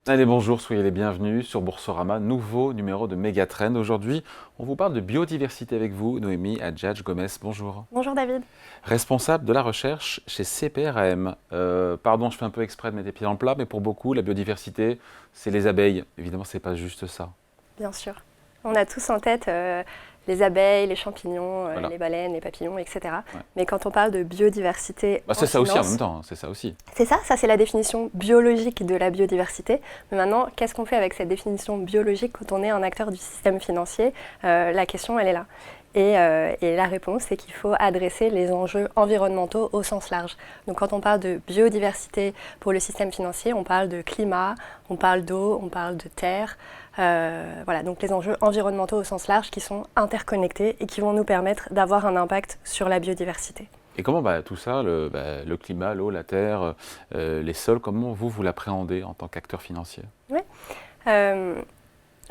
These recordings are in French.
Allez, bonjour, soyez les bienvenus sur Boursorama, nouveau numéro de Megatrend. Aujourd'hui, on vous parle de biodiversité avec vous, Noémie Adjadj-Gomez. Bonjour. Bonjour David. Responsable de la recherche chez CPRAM. Pardon, je fais un peu exprès de mettre les pieds dans le plat, mais pour beaucoup, la biodiversité, c'est les abeilles. Évidemment, ce n'est pas juste ça. Bien sûr. On a tous en tête les abeilles, les champignons, Voilà. les baleines, les papillons, etc. Ouais. Mais quand on parle de biodiversité C'est ça aussi en finance, même temps, c'est ça aussi. c'est ça c'est la définition biologique de la biodiversité. Mais maintenant, qu'est-ce qu'on fait avec cette définition biologique quand on est un acteur du système financier? La question, elle est là. Et la réponse, c'est qu'il faut adresser les enjeux environnementaux au sens large. Donc quand on parle de biodiversité pour le système financier, on parle de climat, on parle d'eau, on parle de terre. Voilà, donc les enjeux environnementaux au sens large qui sont interconnectés et qui vont nous permettre d'avoir un impact sur la biodiversité. Et comment tout ça, le climat, l'eau, la terre, les sols, comment vous l'appréhendez en tant qu'acteur financier? Oui.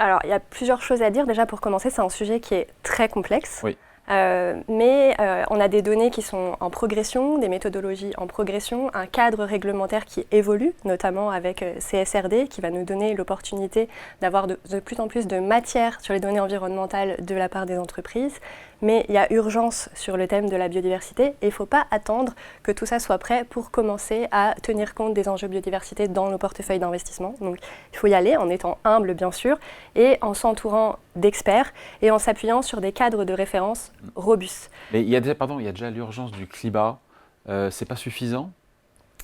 Alors, il y a plusieurs choses à dire. Déjà, pour commencer, c'est un sujet qui est très complexe. Oui. Mais on a des données qui sont en progression, des méthodologies en progression, un cadre réglementaire qui évolue, notamment avec CSRD, qui va nous donner l'opportunité d'avoir de plus en plus de matière sur les données environnementales de la part des entreprises. Mais il y a urgence sur le thème de la biodiversité et il ne faut pas attendre que tout ça soit prêt pour commencer à tenir compte des enjeux biodiversité dans nos portefeuilles d'investissement. Donc il faut y aller en étant humble bien sûr et en s'entourant d'experts et en s'appuyant sur des cadres de référence robustes. Mais il y a déjà l'urgence du climat, c'est pas suffisant?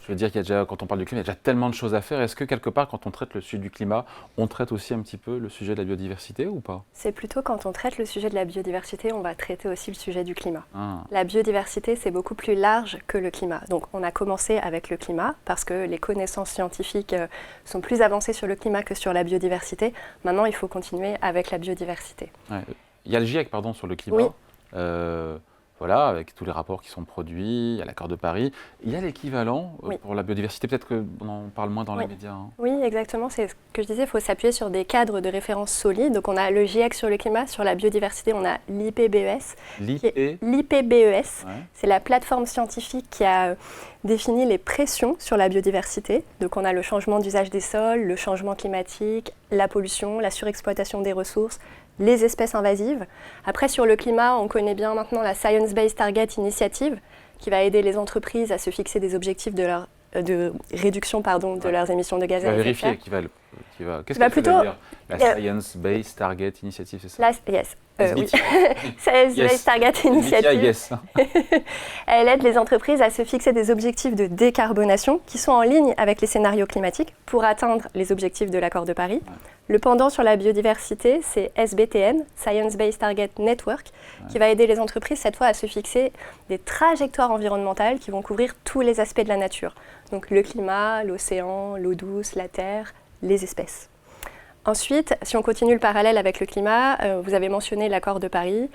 Je veux dire qu'il y a déjà, quand on parle du climat, il y a déjà tellement de choses à faire. Est-ce que quelque part, quand on traite le sujet du climat, on traite aussi un petit peu le sujet de la biodiversité ou pas? C'est plutôt quand on traite le sujet de la biodiversité, on va traiter aussi le sujet du climat. Ah. La biodiversité, c'est beaucoup plus large que le climat. Donc on a commencé avec le climat parce que les connaissances scientifiques sont plus avancées sur le climat que sur la biodiversité. Maintenant, il faut continuer avec la biodiversité. Ouais. Il y a le GIEC, sur le climat. Oui. Voilà, avec tous les rapports qui sont produits, il y a l'accord de Paris. Il y a l'équivalent Oui. pour la biodiversité, peut-être qu'on en parle moins dans les médias. Hein. Oui, exactement, c'est ce que je disais, il faut s'appuyer sur des cadres de référence solides. Donc on a le GIEC sur le climat, sur la biodiversité, on a l'IPBES. L'IPBES, Ouais. c'est la plateforme scientifique qui a défini les pressions sur la biodiversité. Donc on a le changement d'usage des sols, le changement climatique, la pollution, la surexploitation des ressources, les espèces invasives. Après, sur le climat, on connaît bien maintenant la Science Based Target Initiative, qui va aider les entreprises à se fixer des objectifs de réduction de leurs émissions de gaz à effet de serre. Qu'est-ce que ça veut dire? La Science Based Target Initiative, c'est ça? Oui. Science Based Target Initiative. Yes. Elle aide les entreprises à se fixer des objectifs de décarbonation qui sont en ligne avec les scénarios climatiques pour atteindre les objectifs de l'accord de Paris. Ouais. Le pendant sur la biodiversité, c'est SBTN, Science Based Target Network, qui va aider les entreprises cette fois à se fixer des trajectoires environnementales qui vont couvrir tous les aspects de la nature. Donc le climat, l'océan, l'eau douce, la terre, les espèces. Ensuite, si on continue le parallèle avec le climat, vous avez mentionné l'accord de Paris.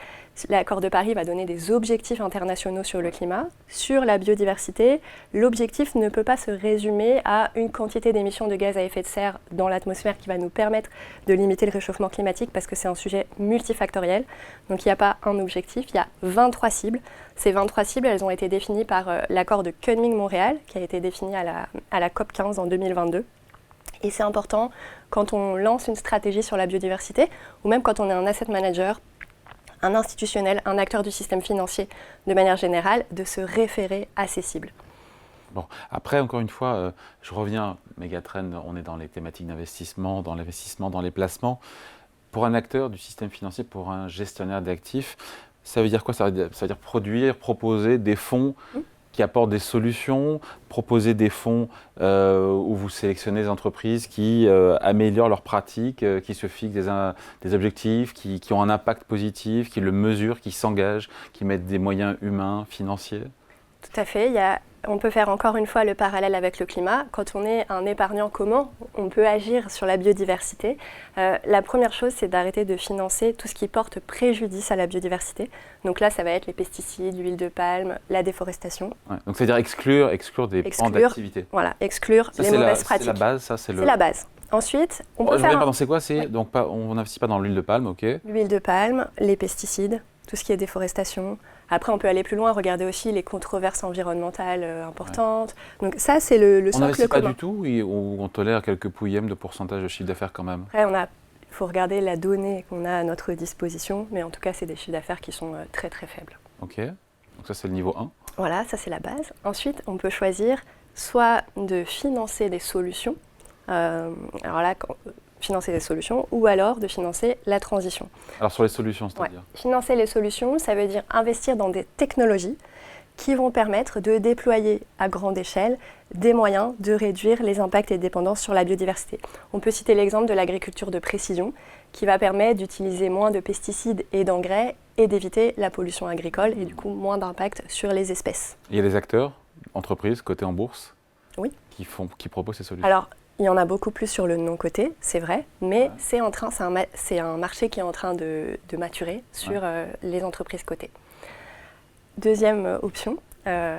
L'accord de Paris va donner des objectifs internationaux sur le climat. Sur la biodiversité, l'objectif ne peut pas se résumer à une quantité d'émissions de gaz à effet de serre dans l'atmosphère qui va nous permettre de limiter le réchauffement climatique parce que c'est un sujet multifactoriel. Donc il n'y a pas un objectif, il y a 23 cibles. Ces 23 cibles, elles ont été définies par l'accord de Kunming-Montréal qui a été défini à la COP15 en 2022. Et c'est important quand on lance une stratégie sur la biodiversité ou même quand on est un asset manager, un institutionnel, un acteur du système financier de manière générale, de se référer à ces cibles. Bon, après, encore une fois, je reviens, Megatrend, on est dans les thématiques d'investissement, dans l'investissement, dans les placements. Pour un acteur du système financier, pour un gestionnaire d'actifs, ça veut dire quoi? Ça veut dire produire, proposer des fonds qui apportent des solutions, proposer des fonds où vous sélectionnez des entreprises qui améliorent leurs pratiques, qui se fixent des objectifs, qui ont un impact positif, qui le mesurent, qui s'engagent, qui mettent des moyens humains, financiers. Tout à fait. On peut faire encore une fois le parallèle avec le climat. Quand on est un épargnant, comment on peut agir sur la biodiversité? La première chose, c'est d'arrêter de financer tout ce qui porte préjudice à la biodiversité. Donc là, ça va être les pesticides, l'huile de palme, la déforestation. Ouais, donc c'est-à-dire exclure des pans d'activité. Voilà, exclure les mauvaises pratiques. C'est la base, c'est la base. Ensuite, on peut faire... c'est quoi? Donc on n'investit pas dans l'huile de palme, ok? L'huile de palme, les pesticides, tout ce qui est déforestation. Après, on peut aller plus loin, regarder aussi les controverses environnementales importantes. Donc ça, c'est le socle commun. On n'investit pas du tout ou on tolère quelques pouillèmes de pourcentage de chiffre d'affaires quand même? Après, il faut regarder la donnée qu'on a à notre disposition, mais en tout cas, c'est des chiffres d'affaires qui sont très très faibles. Ok, donc ça c'est le niveau 1. Voilà, ça c'est la base. Ensuite, on peut choisir soit de financer des solutions, alors là, financer des solutions, ou alors de financer la transition. Alors sur les solutions, c'est-à-dire Financer les solutions, ça veut dire investir dans des technologies qui vont permettre de déployer à grande échelle des moyens de réduire les impacts et dépendances sur la biodiversité. On peut citer l'exemple de l'agriculture de précision qui va permettre d'utiliser moins de pesticides et d'engrais et d'éviter la pollution agricole et du coup moins d'impact sur les espèces. Il y a des acteurs, entreprises, cotées en bourse, oui, qui proposent ces solutions. Alors, il y en a beaucoup plus sur le non-coté, c'est vrai, mais c'est un marché qui est en train de maturer sur les entreprises cotées. Deuxième option,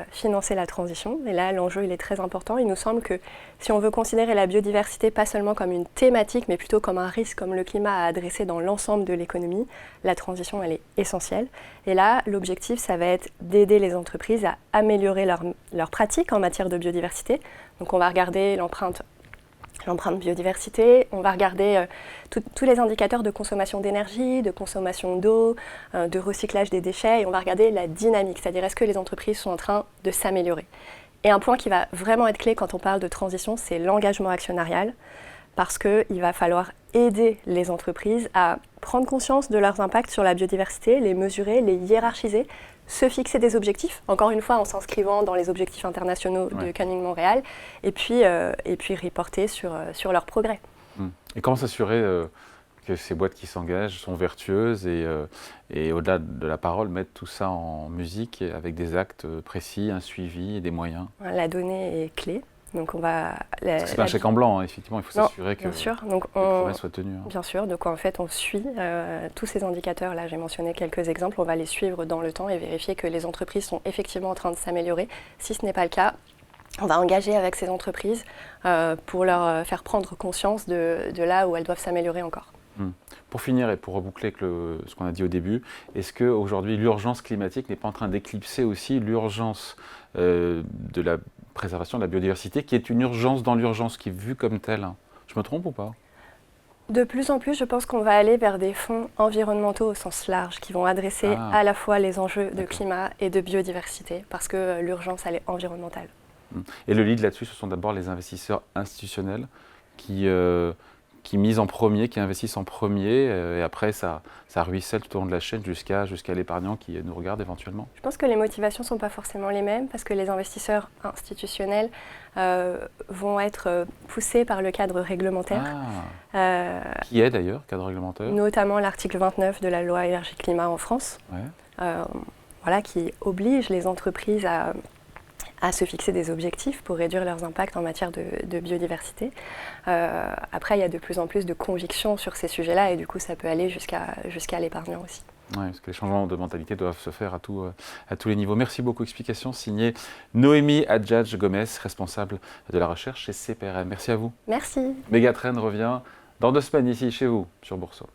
financer la transition. Et là, l'enjeu, il est très important. Il nous semble que si on veut considérer la biodiversité pas seulement comme une thématique, mais plutôt comme un risque, comme le climat à adresser dans l'ensemble de l'économie, la transition, elle est essentielle. Et là, l'objectif, ça va être d'aider les entreprises à améliorer leurs pratiques en matière de biodiversité. Donc, on va regarder l'empreinte biodiversité, on va regarder tous les indicateurs de consommation d'énergie, de consommation d'eau, de recyclage des déchets, et on va regarder la dynamique, c'est-à-dire est-ce que les entreprises sont en train de s'améliorer. Et un point qui va vraiment être clé quand on parle de transition, c'est l'engagement actionnarial, parce qu'il va falloir aider les entreprises à prendre conscience de leurs impacts sur la biodiversité, les mesurer, les hiérarchiser, se fixer des objectifs, encore une fois en s'inscrivant dans les objectifs internationaux de Canning Montréal, et puis reporter sur leur progrès. Et comment s'assurer que ces boîtes qui s'engagent sont vertueuses et au-delà de la parole, mettent tout ça en musique avec des actes précis, un suivi et des moyens? La donnée est clé. Donc c'est pas un chèque en blanc, hein, effectivement, il faut s'assurer que les promesses soient tenues. Bien sûr, donc en fait on suit tous ces indicateurs, là j'ai mentionné quelques exemples, on va les suivre dans le temps et vérifier que les entreprises sont effectivement en train de s'améliorer. Si ce n'est pas le cas, on va engager avec ces entreprises pour leur faire prendre conscience de là où elles doivent s'améliorer encore. Pour finir et pour reboucler avec ce qu'on a dit au début, est-ce qu'aujourd'hui l'urgence climatique n'est pas en train d'éclipser aussi l'urgence de la préservation de la biodiversité, qui est une urgence dans l'urgence, qui est vue comme telle? Je me trompe ou pas? De plus en plus, je pense qu'on va aller vers des fonds environnementaux au sens large, qui vont adresser à la fois les enjeux de climat et de biodiversité, parce que l'urgence, elle est environnementale. Et le lead là-dessus, ce sont d'abord les investisseurs institutionnels qui misent en premier, qui investissent en premier, et après ça ruisselle tout au long de la chaîne jusqu'à l'épargnant qui nous regarde éventuellement. Je pense que les motivations ne sont pas forcément les mêmes, parce que les investisseurs institutionnels vont être poussés par le cadre réglementaire. Qui est d'ailleurs, cadre réglementaire? Notamment l'article 29 de la loi énergie-climat en France, qui oblige les entreprises à se fixer des objectifs pour réduire leurs impacts en matière de biodiversité. Après, il y a de plus en plus de convictions sur ces sujets-là et du coup, ça peut aller jusqu'à l'épargnant aussi. Oui, parce que les changements de mentalité doivent se faire à tous les niveaux. Merci beaucoup. Explication signée Noémie Adjadj-Gomez, responsable de la recherche chez CPRM. Merci à vous. Merci. Mégatrend revient dans 2 semaines ici chez vous, sur Boursorama.